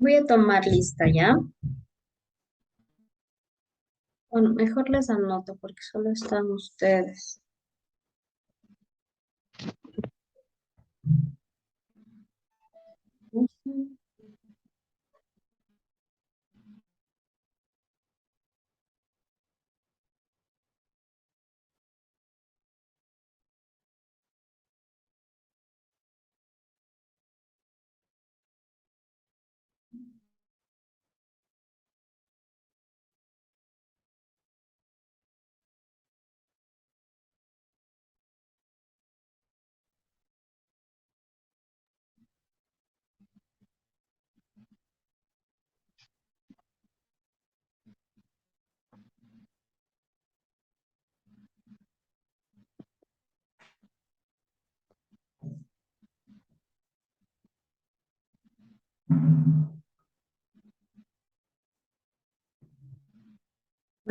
Voy a tomar lista ya. Bueno, mejor les anoto porque solo están ustedes. Ujú.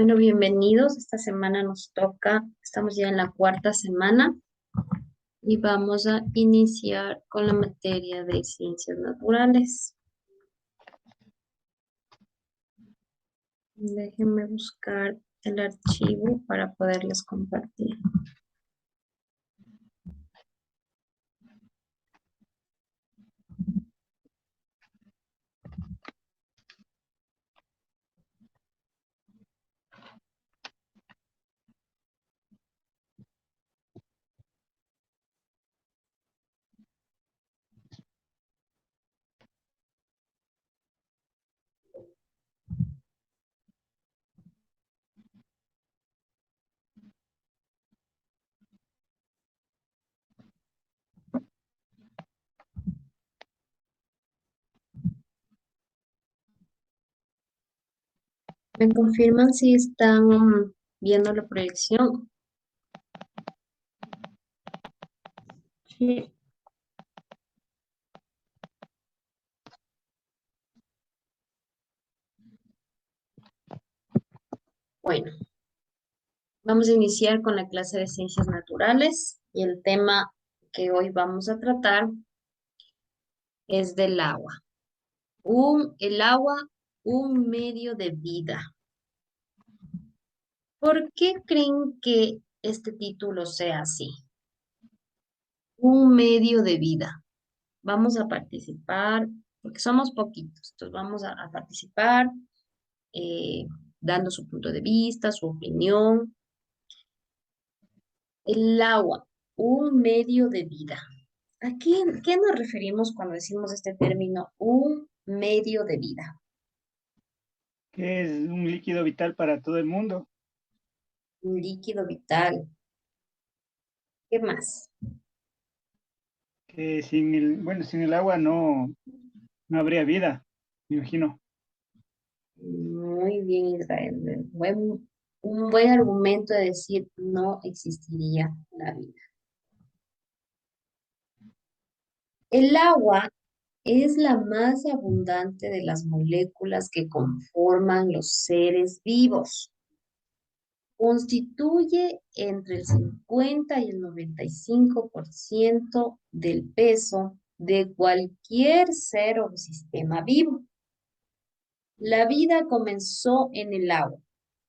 Bueno, bienvenidos. Esta semana nos toca, estamos ya en la cuarta semana y vamos a iniciar con la materia de ciencias naturales. Déjenme buscar el archivo para poderles compartir. ¿Me confirman si están viendo la proyección? Sí. Bueno, vamos a iniciar con la clase de ciencias naturales y el tema que hoy vamos a tratar es del agua. El agua, un medio de vida. ¿Por qué creen que este título sea así? Un medio de vida. Vamos a participar, porque somos poquitos, entonces vamos a participar eh, dando su punto de vista, su opinión. El agua, un medio de vida. ¿A qué nos referimos cuando decimos este término, un medio de vida? Que es un líquido vital para todo el mundo, Un líquido vital. ¿Qué más? que sin el agua no habría vida, me imagino. Muy bien, Israel. Un buen argumento de decir no existiría la vida. El agua es la más abundante de las moléculas que conforman los seres vivos. Constituye entre el 50 y el 95% del peso de cualquier ser o sistema vivo. La vida comenzó en el agua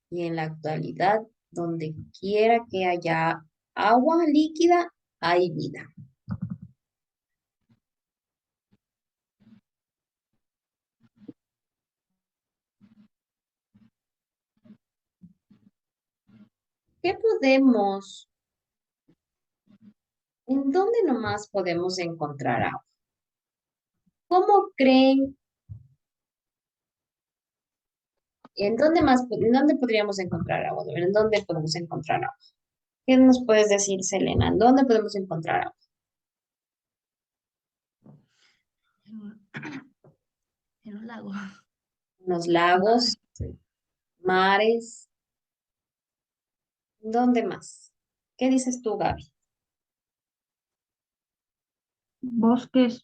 y en la actualidad, donde quiera que haya agua líquida, hay vida. ¿Qué podemos, en dónde nomás podemos encontrar agua? ¿Cómo creen, en dónde podríamos encontrar agua? A ver, ¿en dónde podemos encontrar agua? ¿Qué nos puedes decir, Selena? ¿En dónde podemos encontrar agua? En un lago. ¿En los lagos, mares? ¿Dónde más? ¿Qué dices tú, Gaby? Bosques.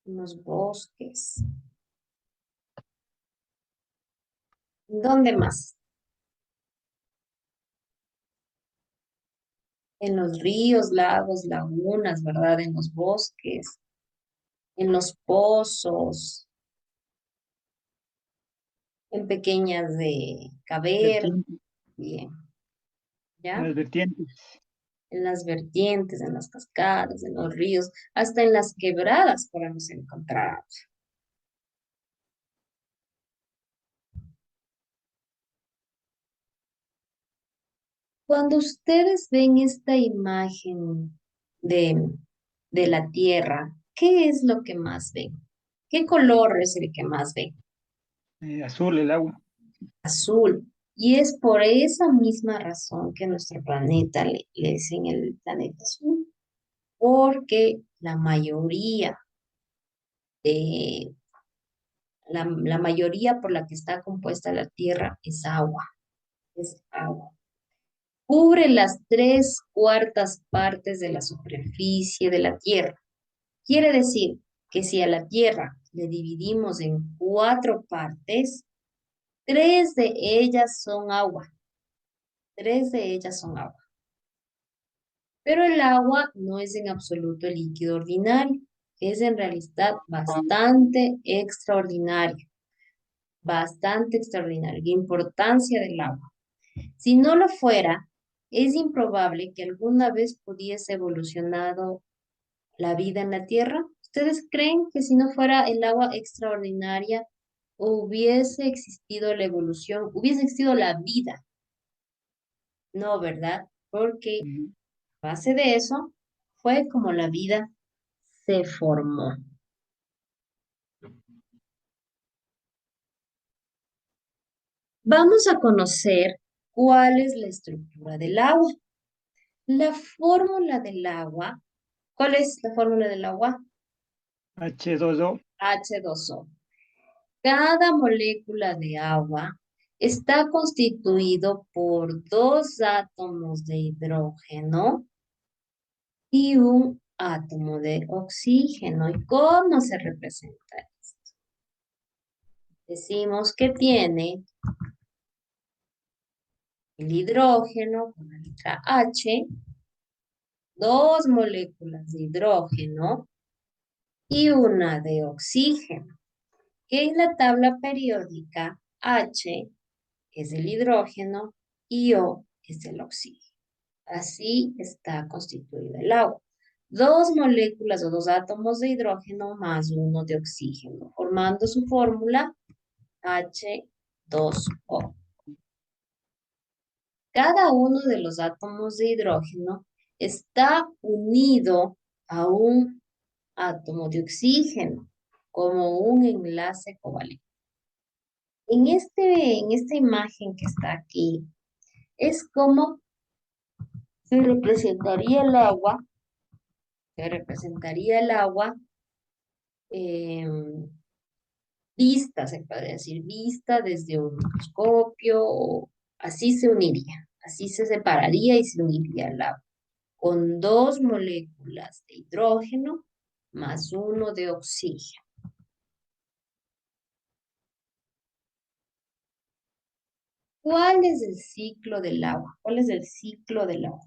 En los bosques. ¿Dónde más? En los ríos, lagos, lagunas, ¿verdad? En los bosques, en los pozos. En pequeñas de cavernas, vertientes, bien, en ¿ya? las vertientes. En las vertientes, en las cascadas, en los ríos, hasta en las quebradas podemos encontrar. Cuando ustedes ven esta imagen de, de la Tierra, ¿qué es lo que más ven? ¿Qué color es el que más ven? Azul el agua. Azul. Y es por esa misma razón que nuestro planeta le dicen el planeta azul, porque de, la mayoría por la que está compuesta la Tierra es agua. Cubre las 3/4 partes de la superficie de la Tierra. Quiere decir que si a la Tierra le dividimos en 4 partes, 3 de ellas son agua. 3 de ellas son agua. Pero el agua no es en absoluto el líquido ordinario, es en realidad bastante extraordinario. La importancia del agua. Si no lo fuera, es improbable que alguna vez pudiese evolucionado la vida en la Tierra. ¿Ustedes creen que si no fuera el agua extraordinaria, hubiese existido la evolución, hubiese existido la vida? No, ¿verdad? Porque Mm, a base de eso fue como la vida se formó. Vamos a conocer cuál es la estructura del agua. La fórmula del agua, ¿cuál es la fórmula del agua? H2O. H2O. Cada molécula de agua está constituido por 2 átomos de hidrógeno y un átomo de oxígeno. ¿Y cómo se representa esto? Decimos que tiene el hidrógeno con la letra H, 2 moléculas de hidrógeno y una de oxígeno, que en la tabla periódica H es el hidrógeno y O es el oxígeno. Así está constituido el agua. 2 moléculas o 2 átomos de hidrógeno más uno de oxígeno, formando su fórmula H2O. Cada uno de los átomos de hidrógeno está unido a un átomo de oxígeno como un enlace covalente. En esta imagen que está aquí, es como se representaría el agua, se representaría el agua em, vista, se puede decir, vista desde un microscopio, o así se uniría, así se separaría y se uniría el agua, con 2 moléculas de hidrógeno más uno de oxígeno. ¿Cuál es el ciclo del agua? ¿Cuál es el ciclo del agua?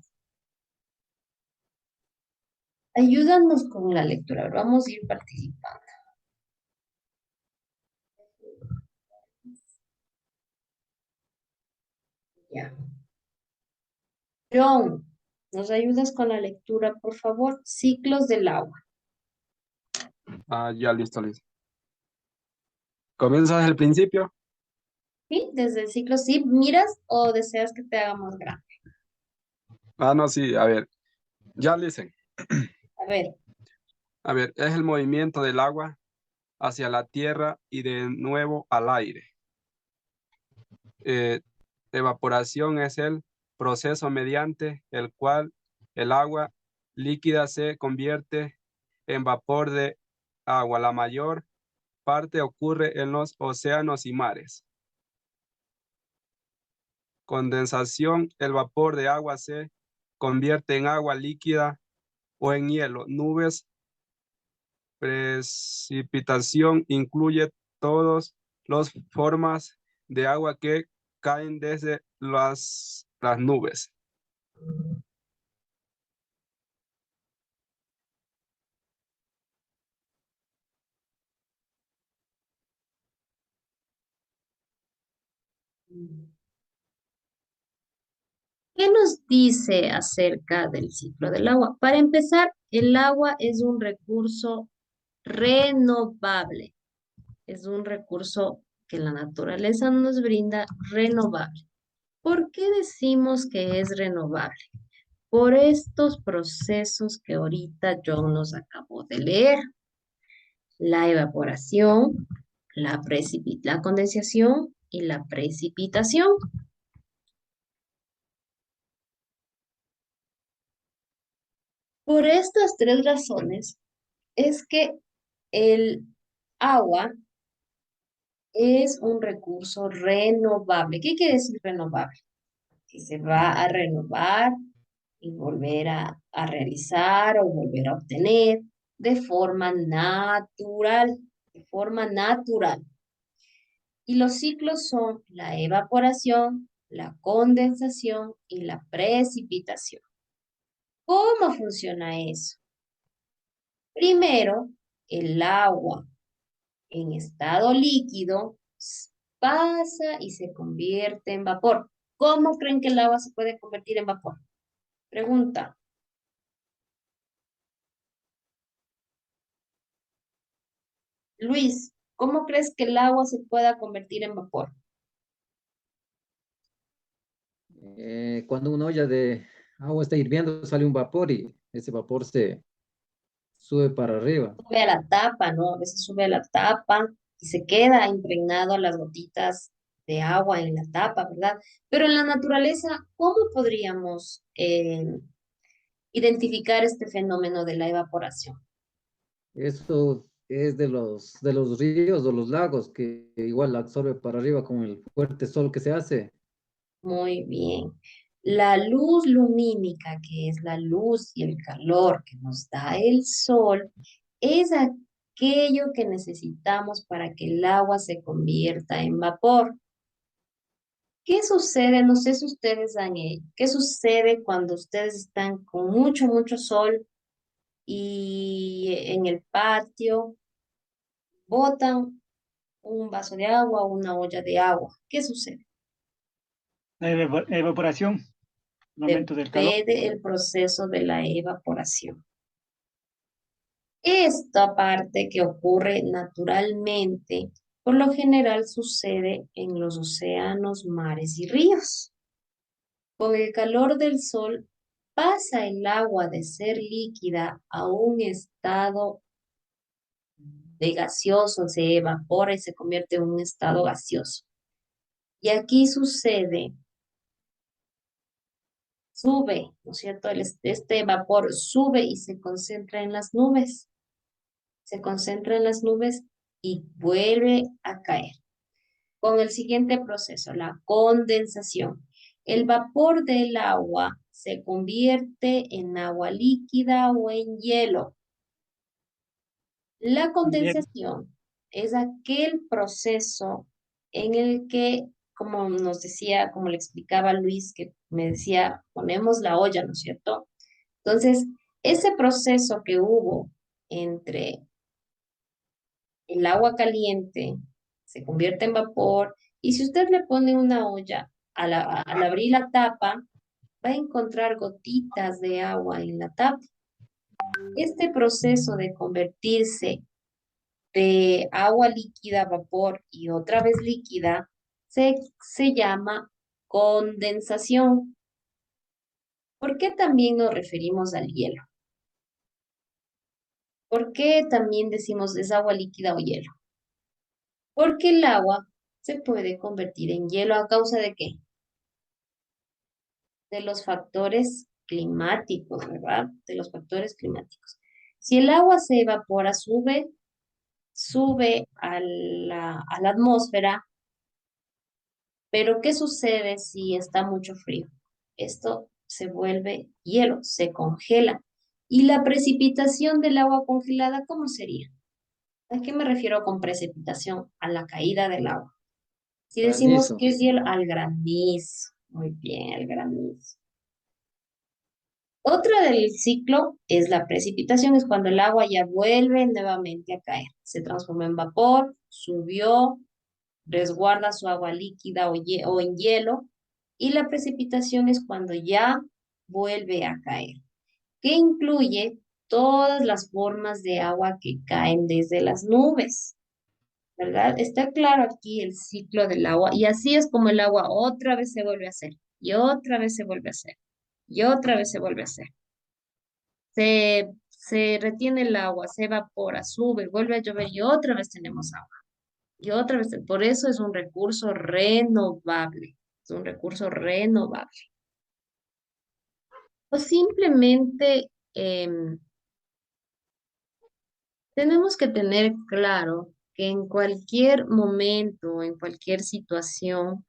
Ayúdanos con la lectura, vamos a ir participando. Ya. John, ¿nos ayudas con la lectura, por favor? Ciclos del agua. Ah, ya listo, listo. ¿Comienzas desde el principio? ¿Sí? Desde el ciclo, ¿sí? ¿Miras o deseas que te haga más grande? Ah, no, sí, a ver, ya listen. A ver, A ver, es el movimiento del agua hacia la tierra y de nuevo al aire. Eh, Evaporación es el proceso mediante el cual el agua líquida se convierte en vapor de agua. La mayor parte ocurre en los océanos y mares. Condensación, el vapor de agua se convierte en agua líquida o en hielo. Nubes, precipitación incluye todas las formas de agua que caen desde las nubes. ¿Qué nos dice acerca del ciclo del agua? Para empezar, el agua es un recurso renovable. Es un recurso que la naturaleza nos brinda renovable. ¿Por qué decimos que es renovable? Por estos procesos que ahorita John nos acabó de leer. La evaporación, la condensación y la precipitación. Por estas tres razones es que el agua es un recurso renovable. ¿Qué quiere decir renovable? Que se va a renovar y volver a realizar o volver a obtener de forma natural, de forma natural. Y los ciclos son la evaporación, la condensación y la precipitación. ¿Cómo funciona eso? Primero, el agua en estado líquido pasa y se convierte en vapor. ¿Cómo creen que el agua se puede convertir en vapor? Pregunta. Luis, ¿cómo crees que el agua se pueda convertir en vapor? Cuando una olla de agua está hirviendo, sale un vapor y ese vapor se sube para arriba. Sube a la tapa, ¿no? A veces sube a la tapa y se queda impregnado a las gotitas de agua en la tapa, ¿verdad? Pero en la naturaleza, ¿cómo podríamos identificar este fenómeno de la evaporación? Eso es de los ríos o los lagos que igual absorbe para arriba con el fuerte sol que se hace. Muy bien. La luz lumínica, que es la luz y el calor que nos da el sol, es aquello que necesitamos para que el agua se convierta en vapor. ¿Qué sucede? No sé si ustedes han hecho. ¿Qué sucede cuando ustedes están con mucho, mucho sol y en el patio botan un vaso de agua o una olla de agua? ¿Qué sucede? La evaporación, el aumento del calor. Depende el proceso de la evaporación. Esta parte que ocurre naturalmente, por lo general sucede en los océanos, mares y ríos. Con el calor del sol pasa el agua de ser líquida a un estado de gaseoso, se evapora y se convierte en un estado gaseoso. Y aquí sucede, sube, ¿no es cierto? Este vapor sube y se concentra en las nubes. Se concentra en las nubes y vuelve a caer. Con el siguiente proceso, la condensación. El vapor del agua se convierte en agua líquida o en hielo. La Bien, condensación es aquel proceso en el que, como nos decía, como le explicaba Luis, que me decía, ponemos la olla, ¿no es cierto? Entonces, ese proceso que hubo entre el agua caliente se convierte en vapor y si usted le pone una olla, al abrir la tapa, va a encontrar gotitas de agua en la tapa. Este proceso de convertirse de agua líquida a vapor y otra vez líquida se llama condensación. ¿Por qué también nos referimos al hielo? ¿Por qué también decimos es agua líquida o hielo? Porque el agua se puede convertir en hielo a causa de qué? De los factores climáticos, ¿verdad? De los factores climáticos. Si el agua se evapora, sube a la atmósfera, pero ¿qué sucede si está mucho frío? Esto se vuelve hielo, se congela. ¿Y la precipitación del agua congelada, cómo sería? ¿A qué me refiero con precipitación? A la caída del agua. Si decimos Granizo. que es hielo, al granizo. Muy bien, el granizo. Otra del ciclo es la precipitación, es cuando el agua ya vuelve nuevamente a caer. Se transformó en vapor, subió resguarda su agua líquida o en hielo, y la precipitación es cuando ya vuelve a caer, que incluye todas las formas de agua que caen desde las nubes, ¿verdad? Está claro aquí el ciclo del agua, y así es como el agua otra vez se vuelve a hacer, y otra vez se vuelve a hacer, y otra vez se vuelve a hacer. Se retiene el agua, se evapora, sube, vuelve a llover y otra vez tenemos agua. Y otra vez, por eso es un recurso renovable. Es un recurso renovable. O simplemente tenemos que tener claro que en cualquier momento, en cualquier situación,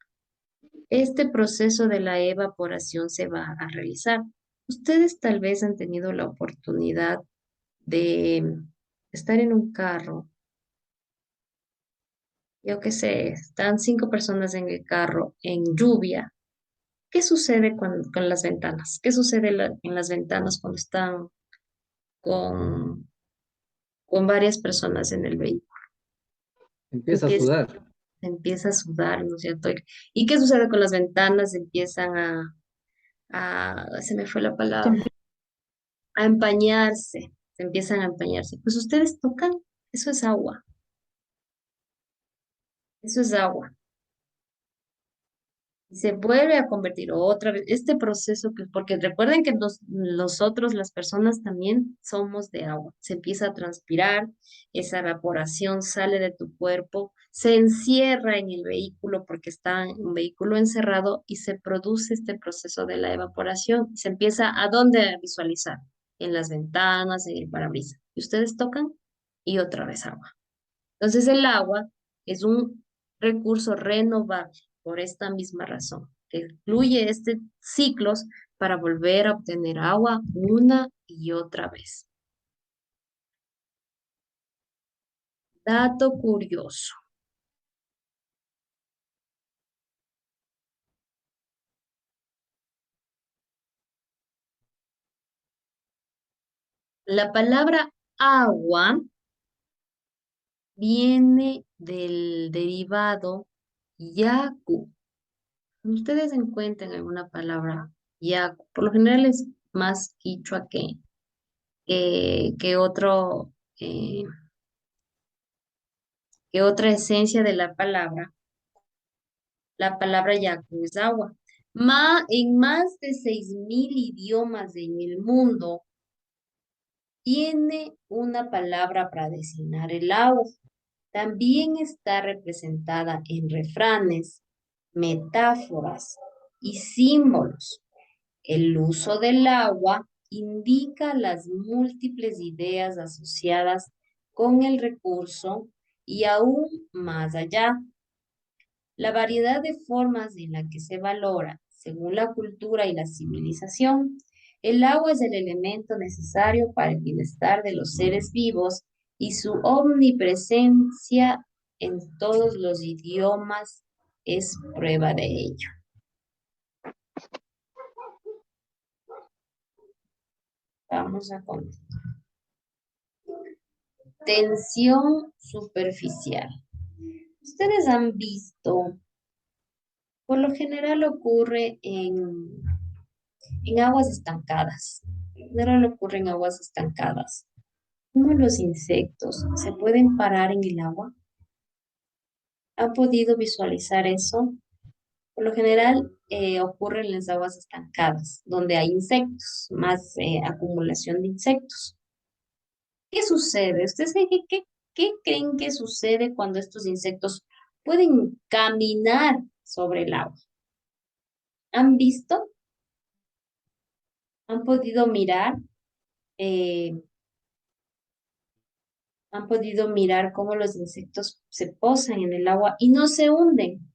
este proceso de la evaporación se va a realizar. Ustedes tal vez han tenido la oportunidad de estar en un carro, yo qué sé, están 5 personas en el carro en lluvia. ¿Qué sucede con las ventanas? ¿Qué sucede en las ventanas cuando están con, con varias personas en el vehículo? Empieza a sudar. Empieza a sudar, ¿no es cierto? ¿Y qué sucede con las ventanas? Empiezan se me fue la palabra, a empañarse, se empiezan a empañarse. Pues ustedes tocan, eso es agua, eso es agua. Y se vuelve a convertir otra vez este proceso, porque recuerden que nosotros, las personas, también somos de agua. Se empieza a transpirar, esa evaporación sale de tu cuerpo, se encierra en el vehículo porque está en un vehículo encerrado y se produce este proceso de la evaporación. Se empieza ¿a dónde a visualizar? En las ventanas, en el parabrisas. Y ustedes tocan y otra vez agua. Entonces el agua es un recurso renovable por esta misma razón, que incluye este ciclos para volver a obtener agua una y otra vez. Dato curioso. La palabra agua viene del derivado yaku. Ustedes encuentran alguna palabra yaku. Por lo general es más quichua que otro, que otra esencia de la palabra yaku es agua. En más de 6.000 idiomas en el mundo, tiene una palabra para designar el agua. También está representada en refranes, metáforas y símbolos. El uso del agua indica las múltiples ideas asociadas con el recurso y aún más allá. La variedad de formas en la que se valora, según la cultura y la civilización, el agua es el elemento necesario para el bienestar de los seres vivos y su omnipresencia en todos los idiomas es prueba de ello. Vamos a continuar. Tensión superficial. Ustedes han visto, por lo general ocurre en aguas estancadas. General ocurre en aguas estancadas. ¿Cómo los insectos se pueden parar en el agua? ¿Han podido visualizar eso? Por lo general ocurre en las aguas estancadas, donde hay insectos, más acumulación de insectos. ¿Qué sucede? ¿Ustedes qué creen que sucede cuando estos insectos pueden caminar sobre el agua? ¿Han visto? ¿Han podido mirar? Eh, ¿Han podido mirar cómo los insectos se posan en el agua y no se hunden?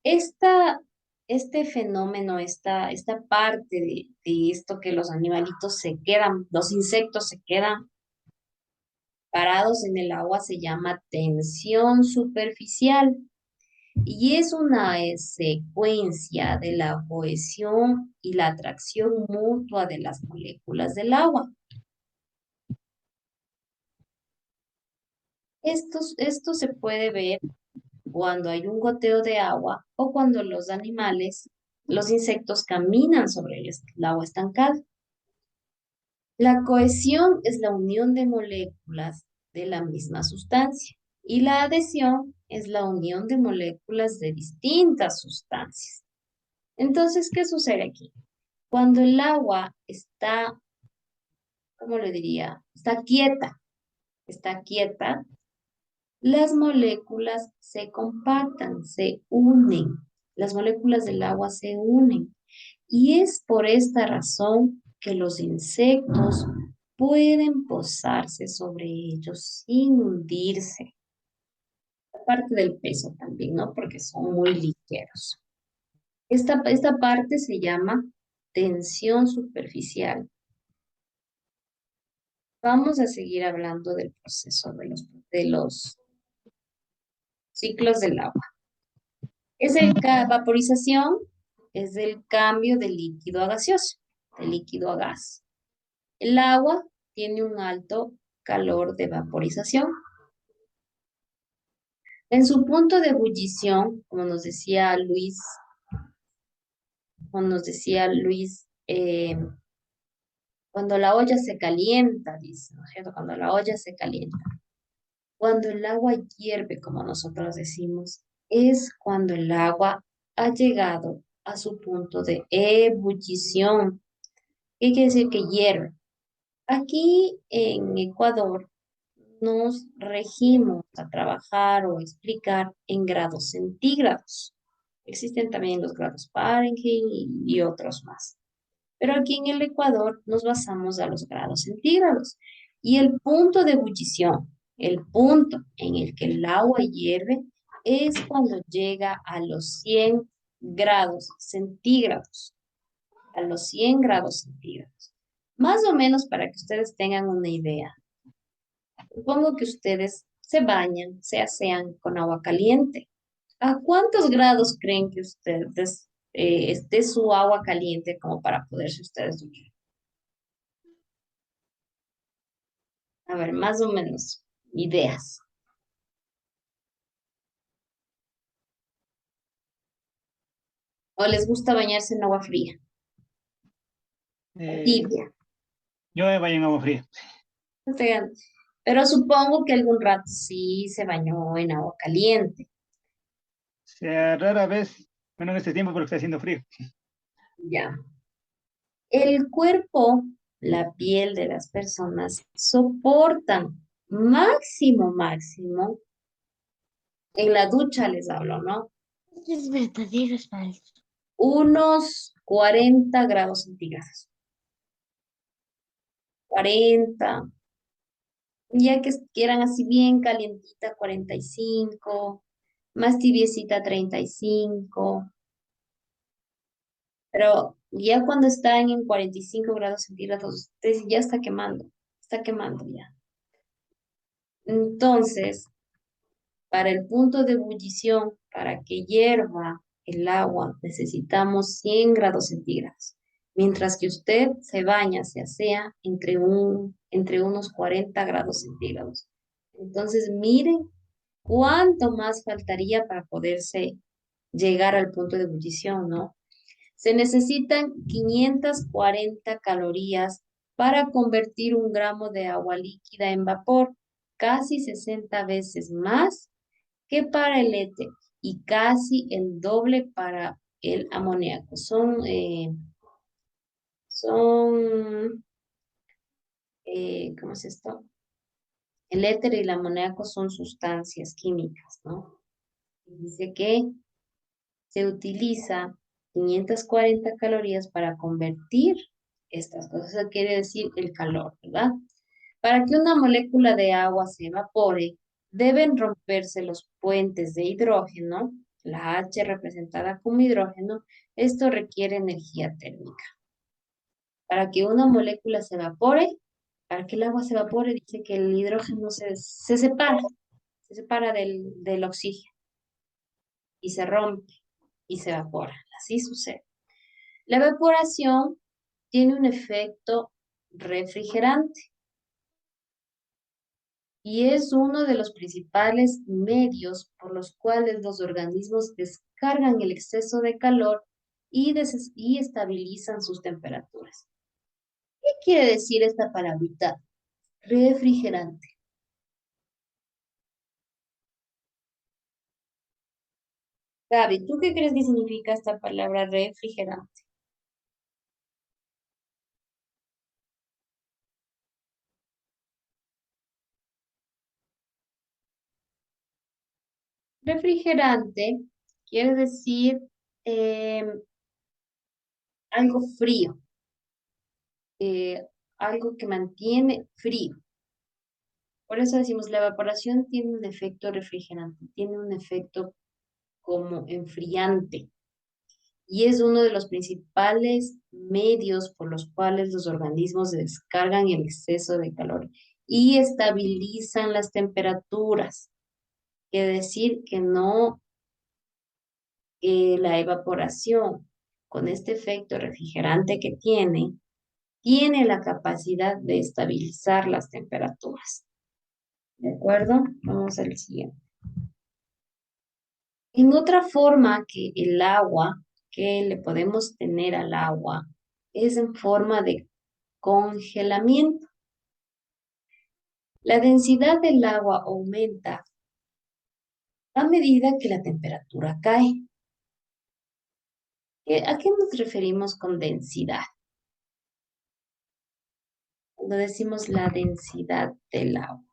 Esta, este fenómeno, esta parte de esto que los animalitos se quedan, los insectos se quedan parados en el agua se llama tensión superficial y es una secuencia de la cohesión y la atracción mutua de las moléculas del agua. Esto se puede ver cuando hay un goteo de agua o cuando los animales, los insectos caminan sobre el agua estancada. La cohesión es la unión de moléculas de la misma sustancia y la adhesión es la unión de moléculas de distintas sustancias. Entonces, ¿qué sucede aquí? Cuando el agua está, ¿cómo le diría? Está quieta, las moléculas se compactan, se unen. Las moléculas del agua se unen. Y es por esta razón que los insectos pueden posarse sobre ellos sin hundirse. Aparte del peso también, ¿no? Porque son muy ligeros. Esta parte se llama tensión superficial. Vamos a seguir hablando del proceso de los ciclos del agua. Vaporización es el cambio de líquido a gaseoso, de líquido a gas. El agua tiene un alto calor de vaporización. En su punto de ebullición, como nos decía Luis, cuando la olla se calienta, dice, ¿no es cierto? Cuando la olla se calienta. Cuando el agua hierve, como nosotros decimos, es cuando el agua ha llegado a su punto de ebullición. ¿Qué quiere decir que hierve? Aquí en Ecuador nos regimos a trabajar o explicar en grados centígrados. Existen también los grados Fahrenheit y otros más. Pero aquí en el Ecuador nos basamos a los grados centígrados. Y el punto de ebullición, el punto en el que el agua hierve, es cuando llega a los 100 grados centígrados. A los 100 grados centígrados. Más o menos para que ustedes tengan una idea. Supongo que ustedes se bañan, se asean con agua caliente. ¿A cuántos grados creen que ustedes esté su agua caliente como para poderse ustedes duchar? A ver, más o menos, ideas. ¿O les gusta bañarse en agua fría o Eh, tibia? yo me baño en agua fría. Oigan, pero supongo que algún rato sí se bañó en agua caliente. O sea, rara vez, bueno, en este tiempo porque está haciendo frío. Ya. El cuerpo, la piel de las personas soportan máximo, en la ducha les hablo, ¿no? Es verdadero, es falso. Unos 40 grados centígrados. 40, ya que quieran así bien calientita, 45, más tibiecita, 35. Pero ya cuando están en 45 grados centígrados, ya está quemando ya. Entonces, para el punto de ebullición, para que hierva el agua, necesitamos 100 grados centígrados. Mientras que usted se baña, se asea entre unos 40 grados centígrados. Entonces, miren cuánto más faltaría para poderse llegar al punto de ebullición, ¿no? Se necesitan 540 calorías para convertir 1 gramo de agua líquida en vapor, casi 60 veces más que para el éter y casi el doble para el amoníaco. ¿Cómo es esto? El éter y el amoníaco son sustancias químicas, ¿no? Dice que se utiliza 540 calorías para convertir estas cosas. Eso quiere decir el calor, ¿verdad? Para que una molécula de agua se evapore, deben romperse los puentes de hidrógeno, la H representada como hidrógeno. Esto requiere energía térmica. Para que una molécula se evapore, para que el agua se evapore, dice que el hidrógeno se separa del oxígeno y se rompe y se evapora. Así sucede. La evaporación tiene un efecto refrigerante. y es uno de los principales medios por los cuales los organismos descargan el exceso de calor y estabilizan sus temperaturas. ¿Qué quiere decir esta palabrita? Refrigerante. Gaby, ¿tú qué crees que significa esta palabra refrigerante? Refrigerante quiere decir algo frío, algo que mantiene frío. Por eso decimos, la evaporación tiene un efecto refrigerante, tiene un efecto como enfriante y es uno de los principales medios por los cuales los organismos descargan el exceso de calor y estabilizan las temperaturas. Quiere decir que no, la evaporación con este efecto refrigerante que tiene la capacidad de estabilizar las temperaturas. ¿De acuerdo? Vamos al siguiente. En otra forma que el agua, que le podemos tener al agua, es en forma de congelamiento. La densidad del agua aumenta a medida que la temperatura cae. ¿A qué nos referimos con densidad? Cuando decimos la densidad del agua.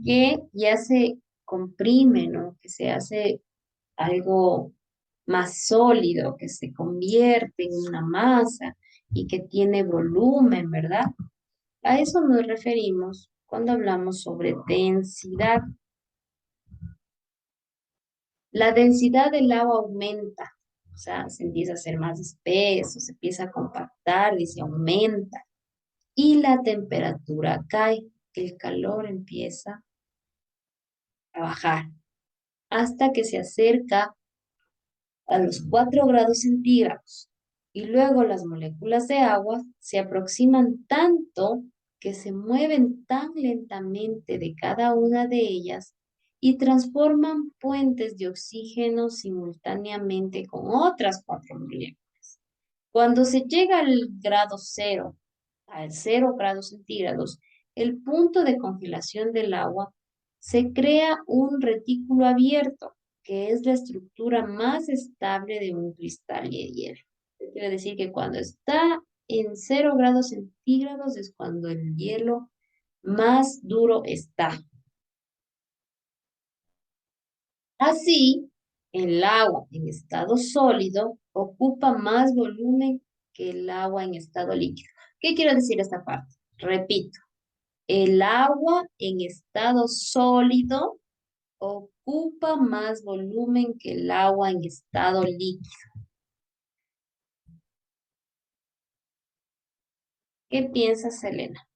Que ya se comprime, ¿no? Que se hace algo más sólido, que se convierte en una masa y que tiene volumen, ¿verdad? A eso nos referimos cuando hablamos sobre densidad. La densidad del agua aumenta, o sea, se empieza a hacer más espeso, se empieza a compactar y se aumenta. Y la temperatura cae, el calor empieza a bajar hasta que se acerca a los 4 grados centígrados. Y luego las moléculas de agua se aproximan tanto que se mueven tan lentamente de cada una de ellas y transforman puentes de oxígeno simultáneamente con otras 4 moléculas. Cuando se llega al grado cero, al 0 grados centígrados, el punto de congelación del agua, se crea un retículo abierto, que es la estructura más estable de un cristal de hielo. Quiere decir que cuando está en 0 grados centígrados es cuando el hielo más duro está. Así, el agua en estado sólido ocupa más volumen que el agua en estado líquido. ¿Qué quiero decir esta parte? Repito, el agua en estado sólido ocupa más volumen que el agua en estado líquido. ¿Qué piensas, Selena?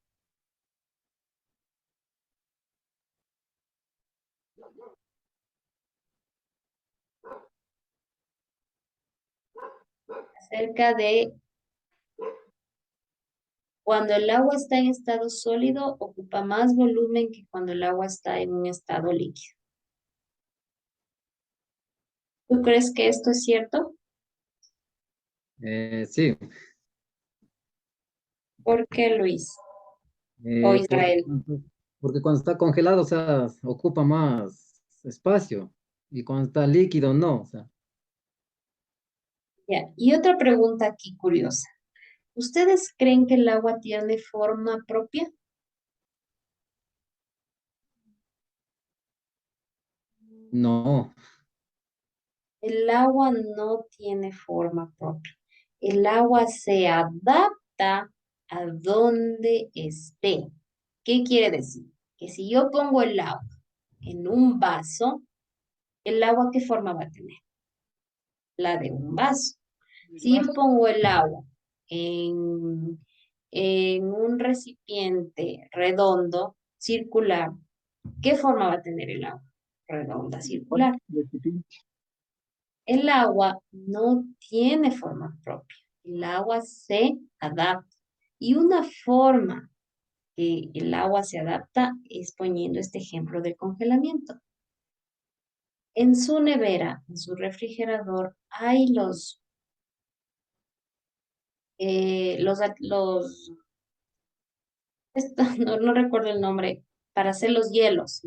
Acerca de cuando el agua está en estado sólido, ocupa más volumen que cuando el agua está en un estado líquido. ¿Tú crees que esto es cierto? Sí, ¿Por qué, Luis? O porque, Israel. porque cuando está congelado, o sea, ocupa más espacio y cuando está líquido, no, o sea, Ya. Y otra pregunta aquí curiosa. ¿Ustedes creen que el agua tiene forma propia? no. El agua no tiene forma propia. El agua se adapta a donde esté. ¿Qué quiere decir? Que si yo pongo el agua en un vaso, ¿el agua qué forma va a tener? La de un vaso. Si yo pongo el agua en, en un recipiente redondo, circular, ¿qué forma va a tener el agua? redonda, circular. Repetí. El agua no tiene forma propia. El agua se adapta. Y una forma que el agua se adapta es poniendo este ejemplo del congelamiento. En su nevera, en su refrigerador, hay no recuerdo el nombre, para hacer los hielos,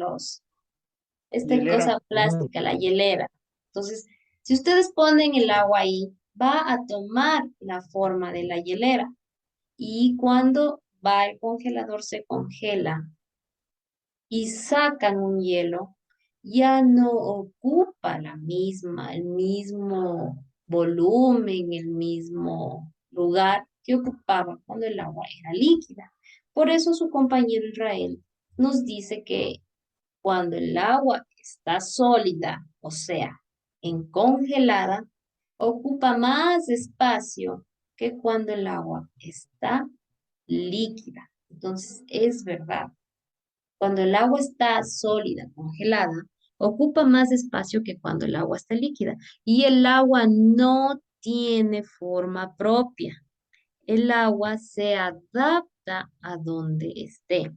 esta Hielera. cosa plástica, la hielera. Entonces, si ustedes ponen el agua ahí, va a tomar la forma de la hielera. Y cuando va al congelador, se congela y sacan un hielo, ya no ocupa el mismo volumen, el mismo lugar que ocupaba cuando el agua era líquida. Por eso su compañero Israel nos dice que cuando el agua está sólida, o sea, en congelada, ocupa más espacio que cuando el agua está líquida. Entonces, es verdad. Cuando el agua está sólida, congelada, ocupa más espacio que cuando el agua está líquida. Y el agua no tiene forma propia. El agua se adapta a donde esté.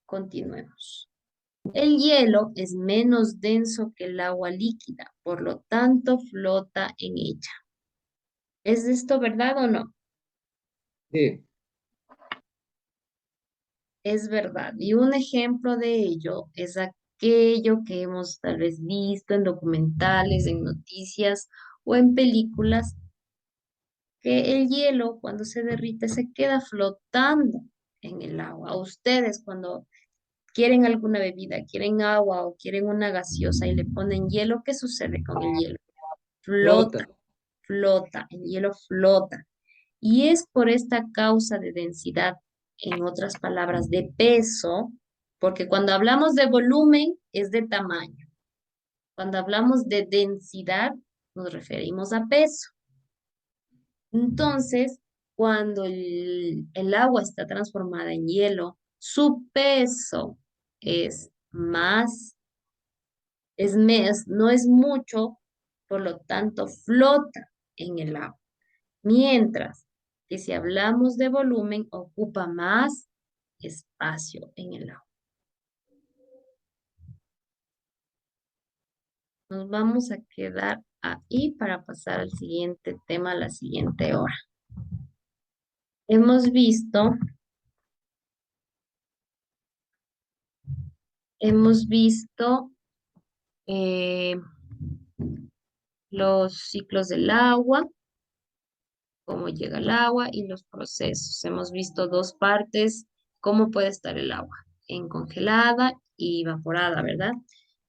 Continuemos. El hielo es menos denso que el agua líquida, por lo tanto flota en ella. ¿Es esto verdad o no? Sí, Es verdad. Y un ejemplo de ello es aquello que hemos tal vez visto en documentales, en noticias o en películas, que el hielo cuando se derrite se queda flotando en el agua. Ustedes cuando quieren alguna bebida, quieren agua o quieren una gaseosa y le ponen hielo, ¿qué sucede con el hielo? flota. Flota, flota, el hielo flota. Y es por esta causa de densidad, en otras palabras, de peso, porque cuando hablamos de volumen es de tamaño. Cuando hablamos de densidad nos referimos a peso. Entonces, cuando el agua está transformada en hielo, su peso es más, no es mucho, por lo tanto flota en el agua. Mientras que si hablamos de volumen, ocupa más espacio en el agua. Nos vamos a quedar ahí para pasar al siguiente tema, a la siguiente hora. Hemos visto eh, los ciclos del agua, cómo llega el agua y los procesos. Hemos visto dos partes, cómo puede estar el agua, en congelada y evaporada, ¿verdad?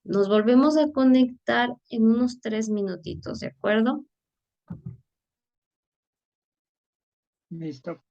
Nos volvemos a conectar en unos 3 minutitos, ¿de acuerdo? Listo.